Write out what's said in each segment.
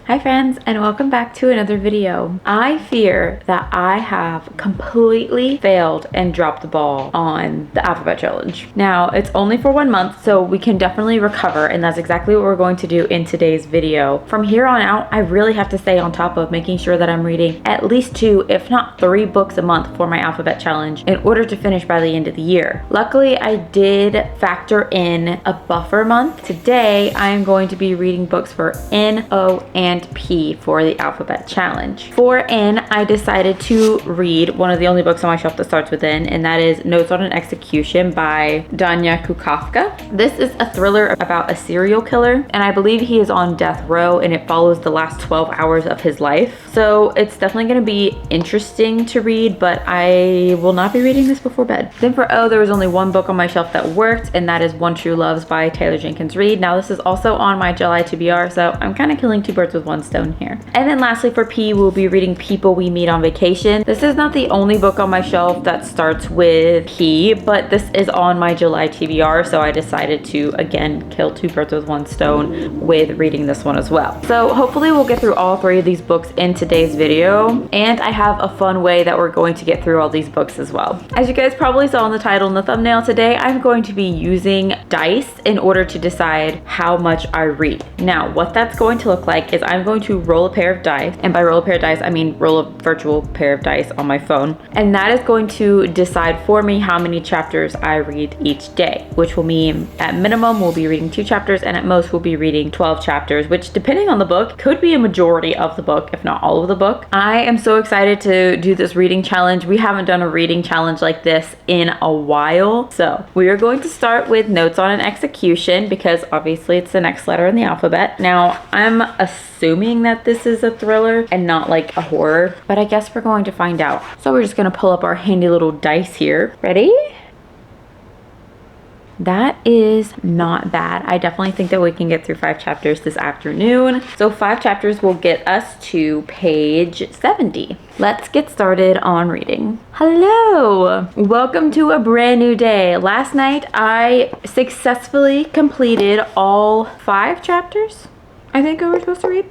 Hi friends, and welcome back to another video. I fear that I have completely failed and dropped the ball on the alphabet challenge. Now, it's only for 1 month, so we can definitely recover, and that's exactly what we're going to do in today's video. From here on out, I really have to stay on top of making sure that I'm reading at least 2, if not 3 books a month for my alphabet challenge in order to finish by the end of the year. Luckily, I did factor in a buffer month. Today, I am going to be reading books for N, O, and P for the alphabet challenge. For N, I decided to read one of the only books on my shelf that starts with N, and that is Notes on an Execution by Danya Kukafka. This is a thriller about a serial killer, and I believe he is on death row, and it follows the last 12 hours of his life. So it's definitely going to be interesting to read, but I will not be reading this before bed. Then for O, there was only one book on my shelf that worked, and that is One True Loves by Taylor Jenkins Reid. Now this is also on my July TBR, so I'm kind of killing 2 birds with 1 stone here. And then lastly for P, we'll be reading People We Meet on Vacation. This is not the only book on my shelf that starts with P, but this is on my July TBR, so I decided to again kill 2 birds with 1 stone with reading this one as well. So hopefully we'll get through all 3 of these books in today's video, and I have a fun way that we're going to get through all these books as well. As you guys probably saw in the title and the thumbnail, today I'm going to be using dice in order to decide how much I read. Now what that's going to look like is I'm going to roll a pair of dice, and by roll a pair of dice I mean roll a virtual pair of dice on my phone, and that is going to decide for me how many chapters I read each day, which will mean at minimum we'll be reading 2 chapters, and at most we'll be reading 12 chapters, which depending on the book could be a majority of the book, if not all of the book. I am so excited to do this reading challenge. We haven't done a reading challenge like this in a while, so we are going to start with Notes on an Execution because obviously it's the next letter in the alphabet. Now I'm assuming that this is a thriller and not like a horror, but I guess we're going to find out. So we're just gonna pull up our handy little dice here. Ready? That is not bad. I definitely think that we can get through 5 chapters this afternoon. So 5 chapters will get us to page 70. Let's get started on reading. Hello! Welcome to a brand new day. Last night I successfully completed all 5 chapters, I think we were supposed to read.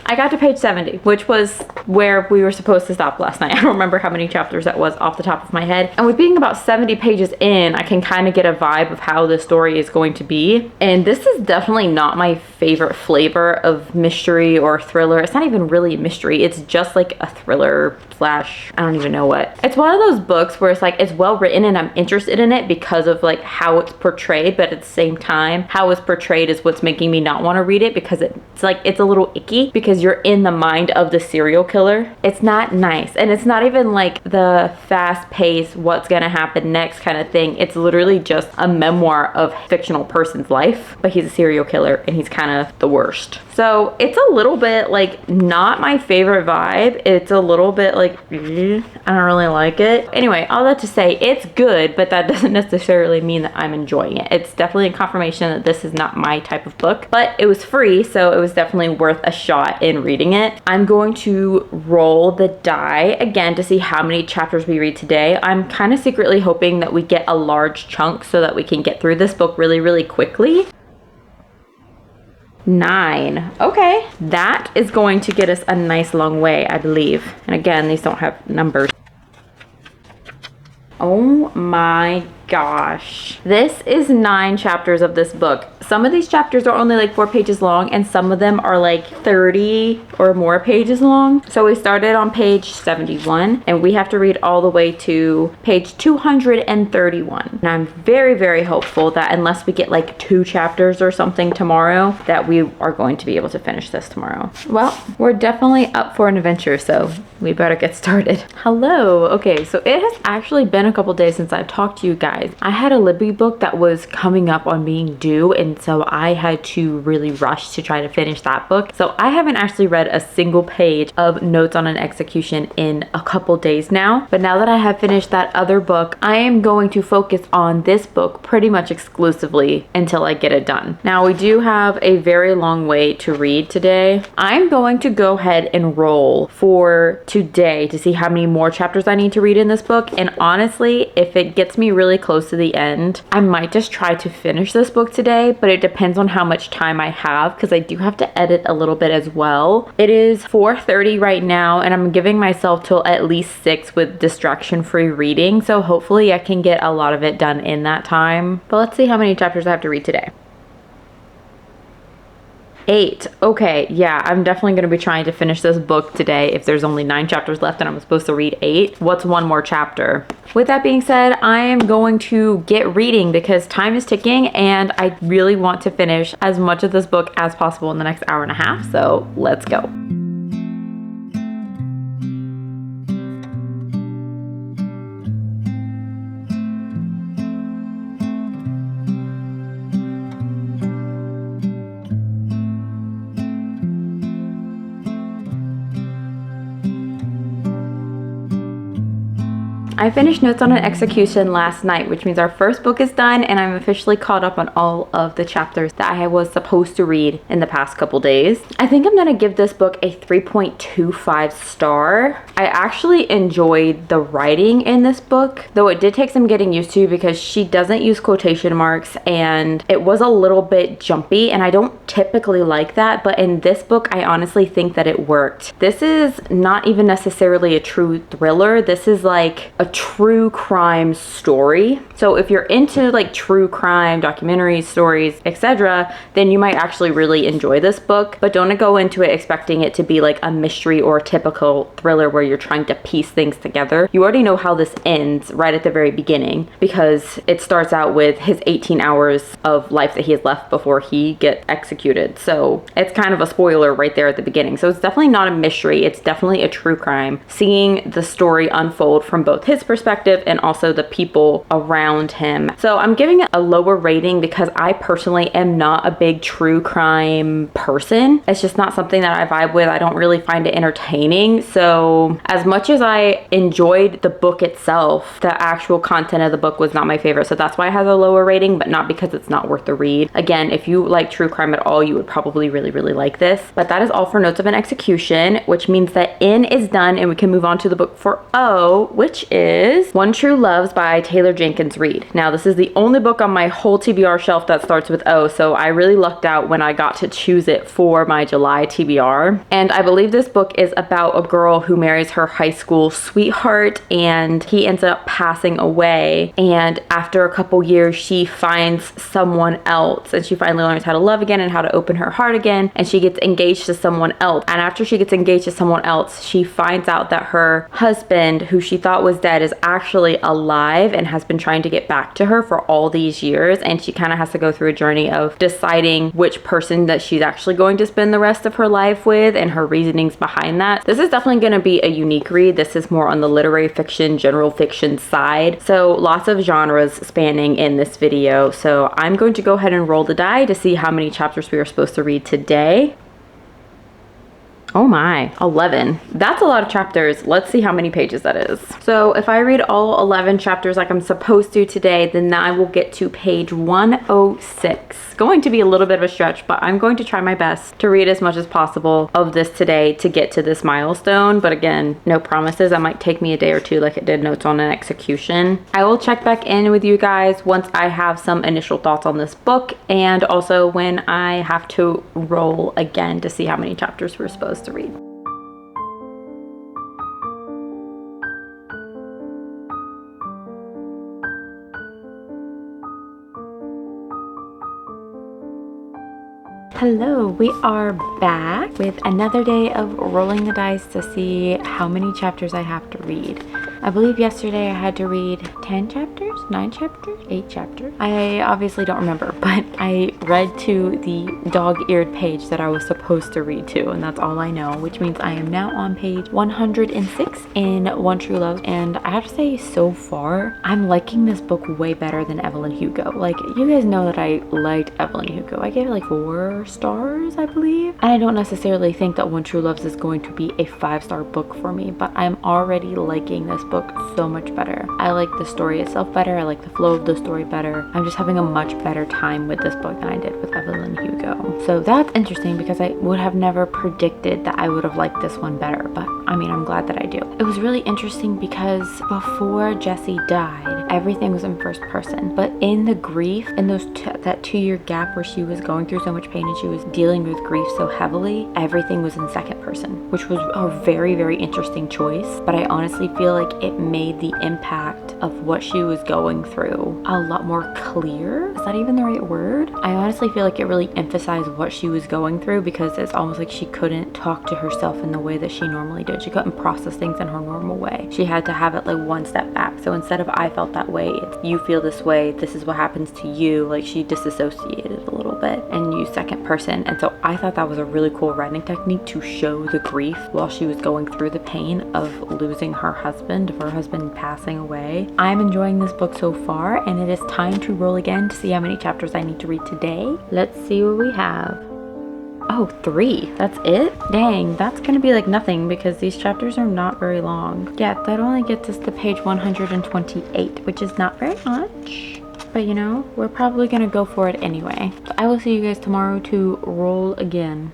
I got to page 70, which was where we were supposed to stop last night. I don't remember how many chapters that was off the top of my head. And with being about 70 pages in, I can kind of get a vibe of how the story is going to be. And this is definitely not my favorite flavor of mystery or thriller. It's not even really a mystery. It's just like a thriller slash, I don't even know what. It's one of those books where it's like, it's well written and I'm interested in it because of like how it's portrayed, but at the same time, how it's portrayed is what's making me not want to read it, because it's like, it's a little icky because you're in the mind of the serial killer. It's not nice, and it's not even like the fast paced what's gonna happen next kind of thing. It's literally just a memoir of a fictional person's life, but he's a serial killer and he's kind of the worst. So it's a little bit like not my favorite vibe. It's a little bit like I don't really like it. Anyway, all that to say, it's good, but that doesn't necessarily mean that I'm enjoying it. It's definitely a confirmation that this is not my type of book, but it was free, so it was definitely worth a shot in reading it. I'm going to roll the die again to see how many chapters we read today. I'm kind of secretly hoping that we get a large chunk so that we can get through this book really, really quickly. 9. Okay, that is going to get us a nice long way, I believe. And again, these don't have numbers. Oh my gosh. This is 9 chapters of this book. Some of these chapters are only like 4 pages long, and some of them are like 30 or more pages long. So we started on page 71, and we have to read all the way to page 231. And I'm very, very hopeful that unless we get like 2 chapters or something tomorrow, that we are going to be able to finish this tomorrow. Well, we're definitely up for an adventure, so we better get started. Hello. Okay, so it has actually been a couple days since I've talked to you guys. I had a Libby book that was coming up on being due, and so I had to really rush to try to finish that book. So I haven't actually read a single page of Notes on an Execution in a couple days now. But now that I have finished that other book, I am going to focus on this book pretty much exclusively until I get it done. Now we do have a very long way to read today. I'm going to go ahead and roll for today to see how many more chapters I need to read in this book. And honestly, if it gets me really close to the end. I might just try to finish this book today, but it depends on how much time I have because I do have to edit a little bit as well. It is 4:30 right now and I'm giving myself till at least 6 with distraction-free reading. So hopefully I can get a lot of it done in that time. But let's see how many chapters I have to read today. 8. Okay, yeah, I'm definitely going to be trying to finish this book today if there's only 9 chapters left and I'm supposed to read 8. What's one more chapter? With that being said, I am going to get reading because time is ticking and I really want to finish as much of this book as possible in the next hour and a half. So let's go. I finished Notes on an Execution last night, which means our first book is done and I'm officially caught up on all of the chapters that I was supposed to read in the past couple days. I think I'm gonna give this book a 3.25 star. I actually enjoyed the writing in this book, though it did take some getting used to because she doesn't use quotation marks and it was a little bit jumpy and I don't typically like that, but in this book I honestly think that it worked. This is not even necessarily a true thriller. This is like a true crime story. So if you're into like true crime documentaries, stories, etc., then you might actually really enjoy this book, but don't go into it expecting it to be like a mystery or a typical thriller where you're trying to piece things together. You already know how this ends right at the very beginning because it starts out with his 18 hours of life that he has left before he gets executed. So it's kind of a spoiler right there at the beginning. So it's definitely not a mystery. It's definitely a true crime. Seeing the story unfold from both his perspective and also the people around him. So I'm giving it a lower rating because I personally am not a big true crime person. It's just not something that I vibe with. I don't really find it entertaining. So as much as I enjoyed the book itself, the actual content of the book was not my favorite. So that's why it has a lower rating, but not because it's not worth the read. Again, if you like true crime at all, you would probably really like this. But that is all for Notes of an Execution, which means that N is done and we can move on to the book for O, which is One True Loves by Taylor Jenkins Reid. Now, this is the only book on my whole TBR shelf that starts with O, so I really lucked out when I got to choose it for my July TBR. And I believe this book is about a girl who marries her high school sweetheart and he ends up passing away. And after a couple years, she finds someone else and she finally learns how to love again and how to open her heart again. And she gets engaged to someone else. And after she gets engaged to someone else, she finds out that her husband, who she thought was dead, is actually alive and has been trying to get back to her for all these years. And she kind of has to go through a journey of deciding which person that she's actually going to spend the rest of her life with and her reasonings behind that. This is definitely going to be a unique read. This is more on the literary fiction, general fiction side. So lots of genres spanning in this video. So I'm going to go ahead and roll the die to see how many chapters we are supposed to read today. Oh my, 11. That's a lot of chapters. Let's see how many pages that is. So if I read all 11 chapters like I'm supposed to today, then I will get to page 106. Going to be a little bit of a stretch, but I'm going to try my best to read as much as possible of this today to get to this milestone. But again, no promises. It might take me a day or two like it did Notes on an Execution. I will check back in with you guys once I have some initial thoughts on this book and also when I have to roll again to see how many chapters we're supposed to read. Hello, we are back with another day of rolling the dice to see how many chapters I have to read. I believe yesterday I had to read 10 chapters, 9 chapters, 8 chapters. I obviously don't remember, but I read to the dog-eared page that I was supposed to read to, and that's all I know, which means I am now on page 106 in One True Love. And I have to say, so far, I'm liking this book way better than Evelyn Hugo. Like, you guys know that I liked Evelyn Hugo. I gave it like 4 stars, I believe. And I don't necessarily think that One True Loves is going to be a 5-star book for me, but I'm already liking this book so much better. I like the story itself better. I like the flow of the story better. I'm just having a much better time with this book than I did with Evelyn Hugo. So that's interesting because I would have never predicted that I would have liked this one better, but I mean, I'm glad that I do. It was really interesting because before Jesse died, everything was in first person. But in the grief, in that 2-year gap where she was going through so much pain and she was dealing with grief so heavily, everything was in second person, which was a very, very interesting choice. But I honestly feel like it made the impact of what she was going through a lot more clear. Is that even the right word? I honestly feel like it really emphasized what she was going through, because it's almost like she couldn't talk to herself in the way that she normally did. She couldn't process things in her normal way. She had to have it like one step back. So instead of I felt that way, it's you feel this way, this is what happens to you. Like she disassociated a little bit and used second person. And so I thought that was a really cool writing technique to show the grief while she was going through the pain of losing her husband, of her husband passing away. I'm enjoying this book so far, and it is time to roll again to see how many chapters I need to read today. Let's see what we have. Oh, 3. That's it? Dang, that's gonna be like nothing because these chapters are not very long. Yeah, that only gets us to page 128, which is not very much. But you know, we're probably gonna go for it anyway. So I will see you guys tomorrow to roll again.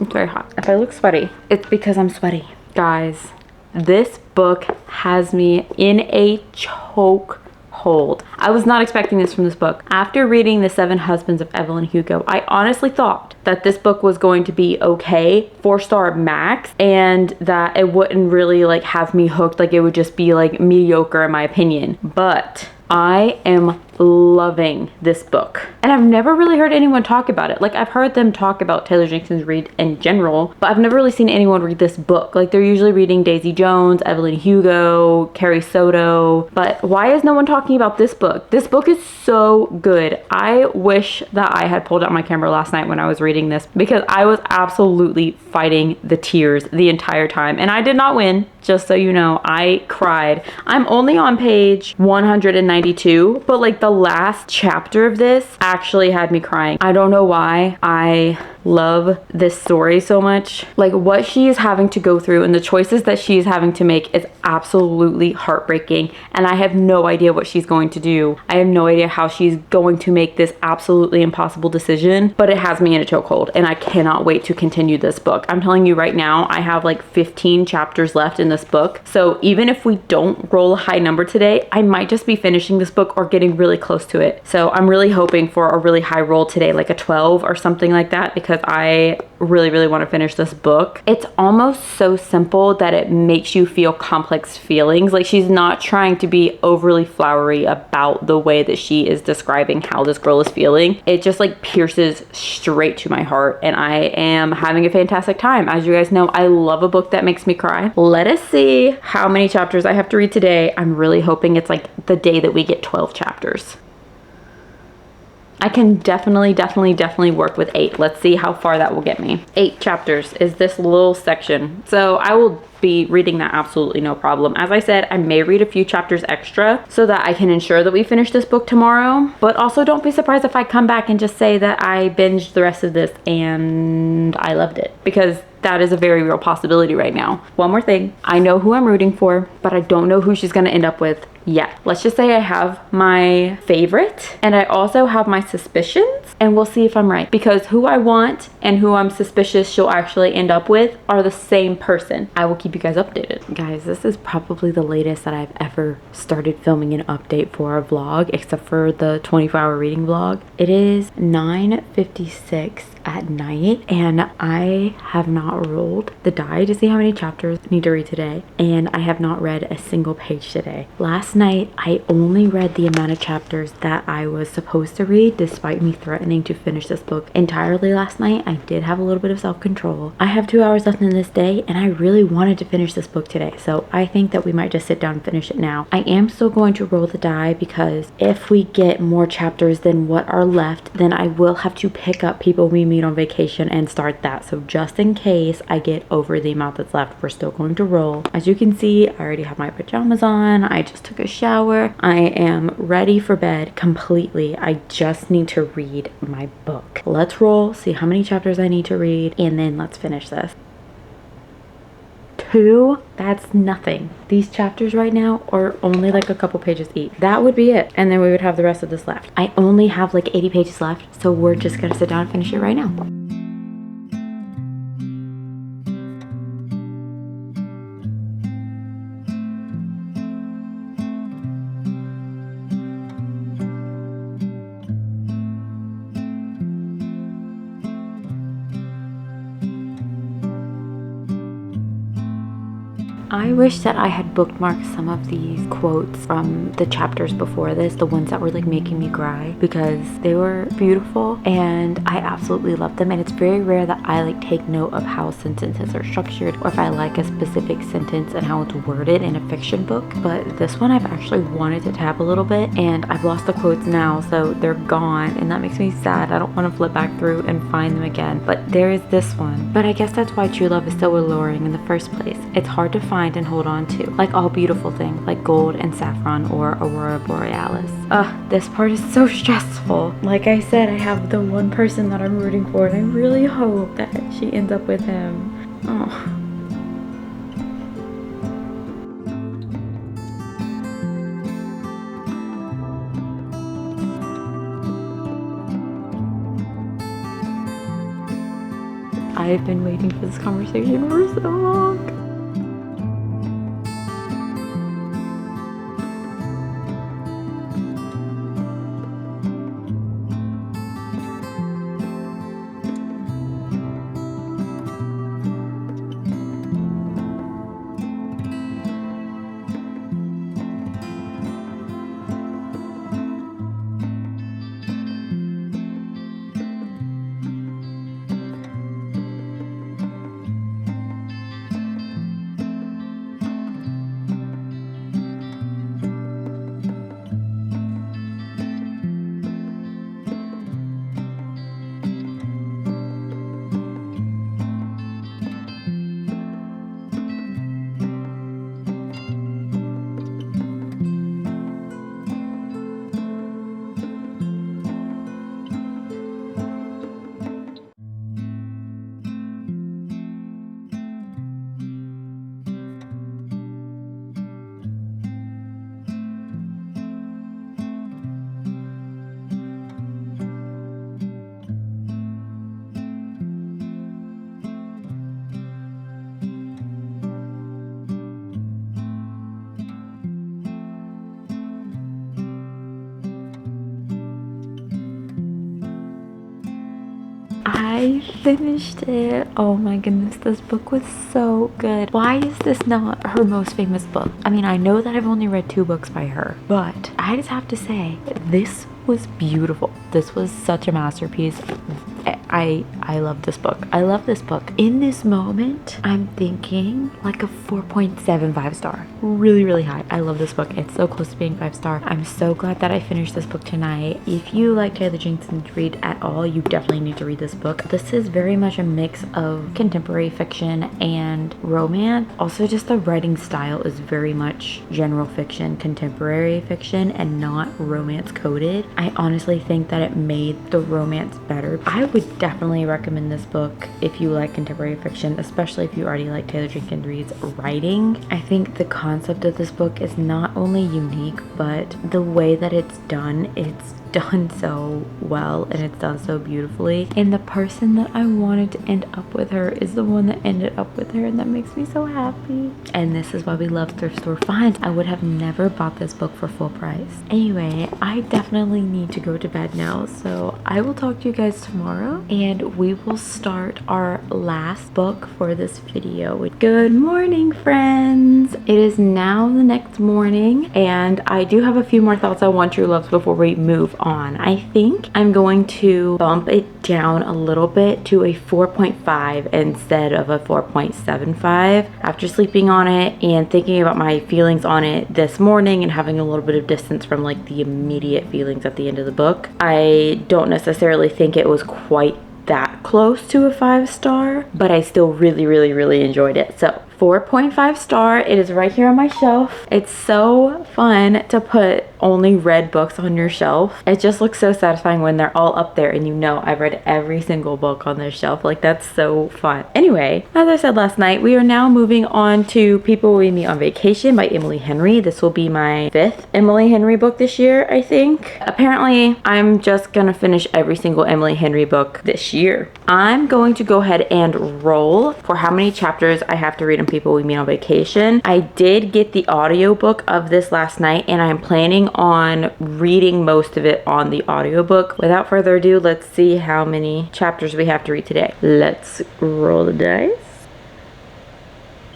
It's very hot. If I look sweaty, it's because I'm sweaty. Guys, this book has me in a choke hold. I was not expecting this from this book. After reading The 7 Husbands of Evelyn Hugo, I honestly thought that this book was going to be okay, 4-star max, and that it wouldn't really like have me hooked. Like it would just be like mediocre in my opinion. But I am loving this book, and I've never really heard anyone talk about it. Like I've heard them talk about Taylor Jenkins Reid in general, but I've never really seen anyone read this book. Like they're usually reading Daisy Jones, Evelyn Hugo, Carrie Soto, but why is no one talking about this book? This book is so good. I wish that I had pulled out my camera last night when I was reading this, because I was absolutely fighting the tears the entire time, and I did not win, just so you know. I cried. I'm only on page 192, but like the last chapter of this actually had me crying. I don't know why. I love this story so much. Like what she is having to go through and the choices that she is having to make is absolutely heartbreaking, and I have no idea what she's going to do. I have no idea how she's going to make this absolutely impossible decision, but it has me in a chokehold, and I cannot wait to continue this book. I'm telling you right now, I have like 15 chapters left in this book, so even if we don't roll a high number today, I might just be finishing this book or getting really close to it. So I'm really hoping for a really high roll today, like a 12 or something like that, because I really want to finish this book. It's almost so simple that it makes you feel complex feelings. Like she's not trying to be overly flowery about the way that she is describing how this girl is feeling. It just like pierces straight to my heart, and I am having a fantastic time. As you guys know, I love a book that makes me cry. Let us see how many chapters I have to read today. I'm really hoping it's like the day that we get 12 chapters. I can definitely work with 8. Let's see how far that will get me. 8 chapters is this little section. So I will be reading that absolutely no problem. As I said, I may read a few chapters extra so that I can ensure that we finish this book tomorrow. But also don't be surprised if I come back and just say that I binged the rest of this and I loved it, because that is a very real possibility right now. One more thing. I know who I'm rooting for, but I don't know who she's gonna end up with yet. Let's just say I have my favorite and I also have my suspicions, and we'll see if I'm right, because who I want and who I'm suspicious she'll actually end up with are the same person. I will keep you guys updated. Guys, this is probably the latest that I've ever started filming an update for a vlog, except for the 24-hour reading vlog. It is 9:56 at night, and I have not rolled the die to see how many chapters I need to read today, and I have not read a single page today. Last night I only read the amount of chapters that I was supposed to read, despite me threatening to finish this book entirely last night. I did have a little bit of self-control. I have 2 hours left in this day, and I really wanted to finish this book today, so I think that we might just sit down and finish it now. I am still going to roll the die, because if we get more chapters than what are left, then I will have to pick up People We Meet on Vacation and start that. So just in case I get over the amount that's left, we're still going to roll. As you can see, I already have my pajamas on. I just took a shower. I am ready for bed completely. I just need to read my book. Let's roll, see how many chapters I need to read, and then let's finish this. 2, that's nothing. These chapters right now are only like a couple pages each. That would be it, and then we would have the rest of this left. I only have like 80 pages left, so we're just gonna sit down and finish it right now. I wish that I had bookmarked some of these quotes from the chapters before this, the ones that were like making me cry, because they were beautiful and I absolutely love them. And it's very rare that I like take note of how sentences are structured or if I like a specific sentence and how it's worded in a fiction book. But this one I've actually wanted to tab a little bit and I've lost the quotes now, so they're gone, and that makes me sad. I don't want to flip back through and find them again. But there is this one. But I guess that's why true love is so alluring in the first place. It's hard to find and hold on to, like all beautiful things like gold and saffron or aurora borealis. This part is so stressful. Like I said, I have the one person that I'm rooting for and I really hope that she ends up with him. Oh. I've been waiting for this conversation for so long. I finished it. Oh my goodness, this book was so good. Why is this not her most famous book? I mean, I know that I've only read 2 books by her, but I just have to say, this was beautiful. This was such a masterpiece. I love this book. I love this book. In this moment, I'm thinking like a 4.75 star. Really, really high. I love this book. It's so close to being 5 star. I'm so glad that I finished this book tonight. If you like Taylor Jenkins Reid at all, you definitely need to read this book. This is very much a mix of contemporary fiction and romance. Also, just the writing style is very much general fiction, contemporary fiction, and not romance coded. I honestly think that it made the romance better. I would definitely recommend this book if you like contemporary fiction, especially if you already like Taylor Jenkins Reid's writing. I think the concept of this book is not only unique, but the way that it's done done so well and it's done so beautifully, and the person that I wanted to end up with her is the one that ended up with her, and that makes me so happy. And this is why we love thrift store finds. I would have never bought this book for full price. Anyway, I definitely need to go to bed now, so I will talk to you guys tomorrow and we will start our last book for this video. Good morning, friends. It is now the next morning and I do have a few more thoughts on True Loves before we move on. I think I'm going to bump it down a little bit to a 4.5 instead of a 4.75 after sleeping on it and thinking about my feelings on it this morning and having a little bit of distance from like the immediate feelings at the end of the book. I don't necessarily think it was quite that close to a 5 star, but I still really enjoyed it. So 4.5 star. It is right here on my shelf. It's so fun to put only read books on your shelf. It just looks so satisfying when they're all up there and you know I've read every single book on this shelf. Like, that's so fun. Anyway, as I said last night, we are now moving on to People We Meet on Vacation by Emily Henry. This will be my 5th Emily Henry book this year, I think. Apparently, I'm just gonna finish every single Emily Henry book this year. I'm going to go ahead and roll for how many chapters I have to read in People We Meet on Vacation. I did get the audiobook of this last night and I'm planning on reading most of it on the audiobook. Without further ado, let's see how many chapters we have to read today. Let's roll the dice.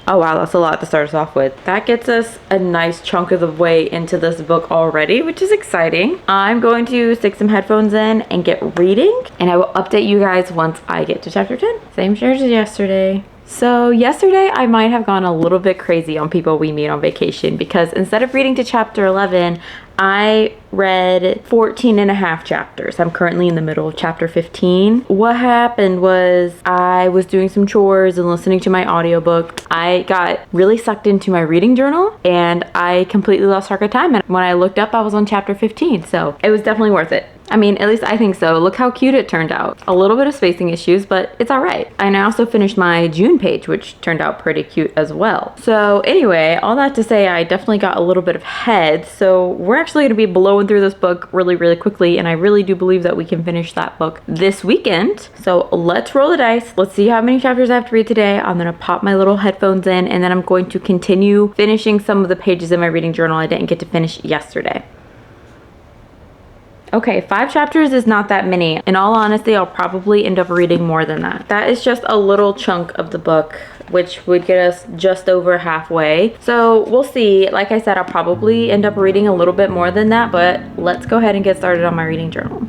Oh wow, that's a lot to start us off with. That gets us a nice chunk of the way into this book already, which is exciting. I'm going to stick some headphones in and get reading, and I will update you guys once I get to chapter 10. Same shares as yesterday. So yesterday I might have gone a little bit crazy on people we meet on vacation, because instead of reading to chapter 11, I read 14 and a half chapters. I'm currently in the middle of chapter 15. What happened was I was doing some chores and listening to my audiobook. I got really sucked into my reading journal and I completely lost track of time. And when I looked up, I was on chapter 15. So it was definitely worth it. I mean, at least I think so. Look how cute it turned out. A little bit of spacing issues, but it's all right. And I also finished my June page, which turned out pretty cute as well. So anyway, all that to say, I definitely got a little bit of head. So we're actually going to be blowing through this book really, really quickly. And I really do believe that we can finish that book this weekend. So let's roll the dice. Let's see how many chapters I have to read today. I'm going to pop my little headphones in, and then I'm going to continue finishing some of the pages in my reading journal I didn't get to finish yesterday. Okay, 5 chapters is not that many. In all honesty, I'll probably end up reading more than that. That is just a little chunk of the book, which would get us just over halfway. So we'll see. Like I said, I'll probably end up reading a little bit more than that, but let's go ahead and get started on my reading journal.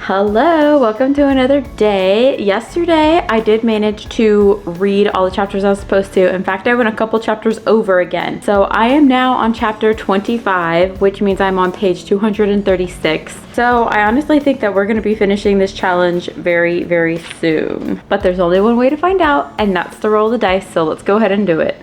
Hello, welcome to another day. Yesterday, I did manage to read all the chapters I was supposed to. In fact, I went a couple chapters over again. So I am now on chapter 25, which means I'm on page 236. So I honestly think that we're going to be finishing this challenge very, very soon. But there's only one way to find out, and that's to roll the dice. So let's go ahead and do it.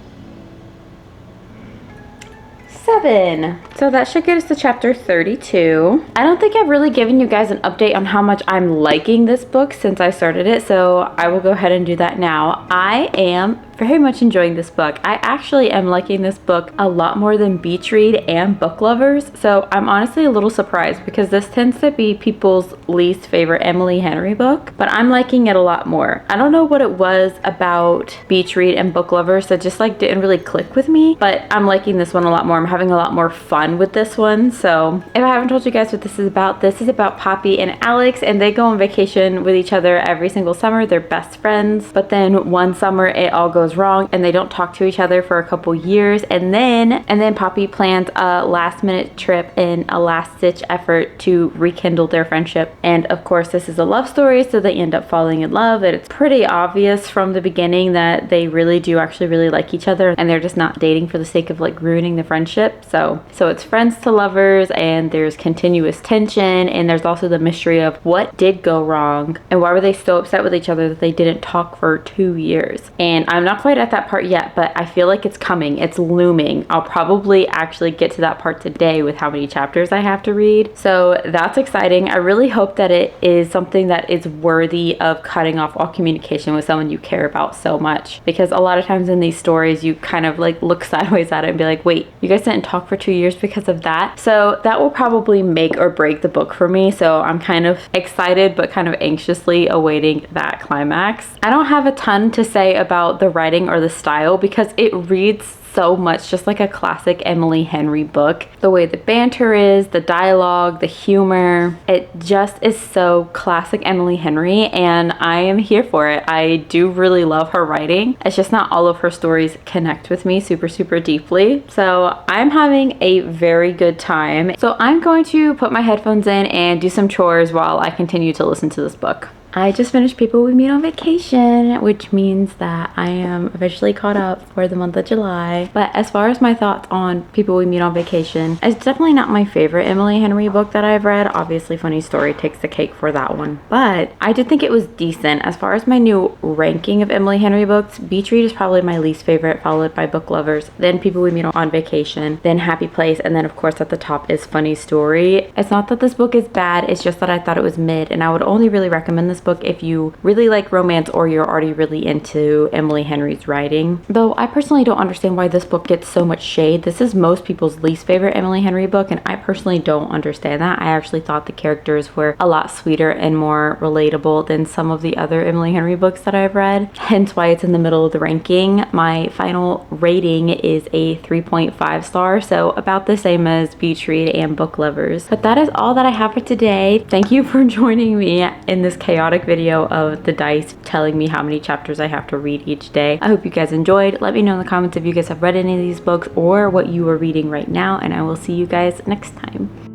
7. So that should get us to chapter 32. I don't think I've really given you guys an update on how much I'm liking this book since I started it, so I will go ahead and do that now. I am very much enjoying this book. I actually am liking this book a lot more than Beach Read and Book Lovers, so I'm honestly a little surprised because this tends to be people's least favorite Emily Henry book, but I'm liking it a lot more. I don't know what it was about Beach Read and Book Lovers that just like didn't really click with me, but I'm liking this one a lot more. I'm having a lot more fun with this one. So if I haven't told you guys what this is about Poppy and Alex, and they go on vacation with each other every single summer. They're best friends, but then one summer it all goes wrong and they don't talk to each other for a couple years, and then Poppy plans a last minute trip in a last ditch effort to rekindle their friendship. And of course this is a love story, so they end up falling in love, and it's pretty obvious from the beginning that they really do actually really like each other, and they're just not dating for the sake of like ruining the friendship. So it's friends to lovers, and there's continuous tension, and there's also the mystery of what did go wrong and why were they so upset with each other that they didn't talk for 2 years. And I'm not quite at that part yet, but I feel like it's coming. It's looming. I'll probably actually get to that part today with how many chapters I have to read. So that's exciting. I really hope that it is something that is worthy of cutting off all communication with someone you care about so much, because a lot of times in these stories you kind of like look sideways at it and be like, wait, you guys didn't talk for 2 years because of that? So that will probably make or break the book for me. So I'm kind of excited but kind of anxiously awaiting that climax. I don't have a ton to say about the writing or the style because it reads so much just like a classic Emily Henry book. The way the banter is, the dialogue, the humor, it just is so classic Emily Henry, and I am here for it. I do really love her writing. It's just not all of her stories connect with me super, super deeply. So I'm having a very good time. So I'm going to put my headphones in and do some chores while I continue to listen to this book. I just finished People We Meet on Vacation, which means that I am officially caught up for the month of July. But as far as my thoughts on People We Meet on Vacation, it's definitely not my favorite Emily Henry book that I've read. Obviously, Funny Story takes the cake for that one. But I did think it was decent. As far as my new ranking of Emily Henry books, Beach Read is probably my least favorite, followed by Book Lovers, then People We Meet on Vacation, then Happy Place, and then of course at the top is Funny Story. It's not that this book is bad, it's just that I thought it was mid, and I would only really recommend this book if you really like romance or you're already really into Emily Henry's writing. Though I personally don't understand why this book gets so much shade. This is most people's least favorite Emily Henry book, and I personally don't understand that. I actually thought the characters were a lot sweeter and more relatable than some of the other Emily Henry books that I've read, hence why it's in the middle of the ranking. My final rating is a 3.5 star, so about the same as Beach Read and Book Lovers. But that is all that I have for today. Thank you for joining me in this chaotic video of the dice telling me how many chapters I have to read each day. I hope you guys enjoyed. Let me know in the comments if you guys have read any of these books or what you are reading right now, and I will see you guys next time.